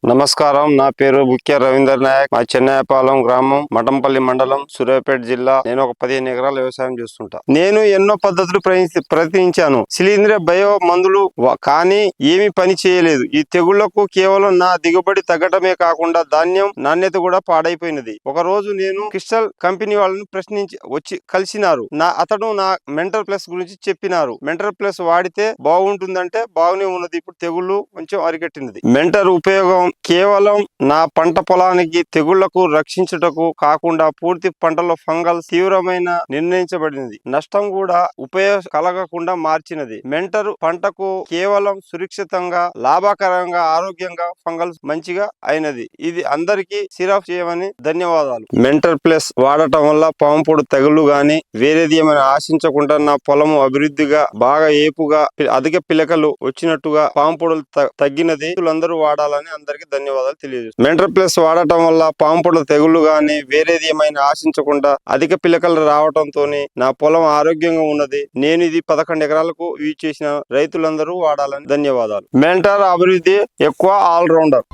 నమస్కారం. నా పేరు బుక్య రవీందర్ నాయక్. మా చెన్నైపాలెం గ్రామం, మఠంపల్లి మండలం, సూర్యాపేట జిల్లా. నేను ఒక 15 ఎకరాల వ్యవసాయం చేస్తుంటా. నేను ఎన్నో పద్ధతులు ప్రయత్నించాను. శిలీంద్ర బయో మందులు కానీ ఏమీ పని చేయలేదు. ఈ తెగుళ్లకు కేవలం నా దిగుబడి తగ్గటమే కాకుండా ధాన్యం నాణ్యత కూడా పాడైపోయినది. ఒక రోజు నేను క్రిస్టల్ కంపెనీ వాళ్ళని వచ్చి కలిసినారు. అతను నా మెంటర్ ప్లస్ గురించి చెప్పినారు. మెంటర్ ప్లస్ వాడితే బాగుంటుందంటే బాగానే ఉన్నది. ఇప్పుడు తెగుళ్ళు కొంచెం అరికట్టినది. మెంటర్ ఉపయోగం కేవలం నా పంట పొలానికి తెగుళ్లకు రక్షించుటకు కాకుండా పూర్తి పంటలో ఫంగల్ తీవ్రమైన నిర్ణయించబడినది. నష్టం కూడా ఉపయోగ కలగకుండా మార్చినది. మెంటర్ పంటకు కేవలం సురక్షితంగా, లాభకరంగా, ఆరోగ్యంగా ఫంగల్ మంచిగా అయినది. ఇది అందరికీ సిరాఫ్ చేయమని ధన్యవాదాలు. మెంటర్ ప్లస్ వాడటం వల్ల పాంపుడు తెగుళ్లు గాని వేరేది ఏమైనా ఆశించకుండా నా పొలము అభివృద్ధిగా బాగా ఏపుగా అధిక పిలకలు వచ్చినట్టుగా పాంపుడులు తగ్గినది. అందరూ వాడాలని అందరికీ ధన్యవాదాలు తెలియజేస్తాను. మెంటర్ ప్లస్ వాడటం వల్ల పాంపుడు తెగుళ్లు గాని వేరేది ఏమైనా ఆశించకుండా అధిక పిలకలు రావడంతో నా పొలం ఆరోగ్యంగా ఉన్నది. నేను ఇది 11 ఎకరాలకు యూజ్ చేసిన. రైతులందరూ వాడాలని ధన్యవాదాలు. మెంటర్ అభివృద్ధి ఎక్కువ ఆల్ రౌండర్.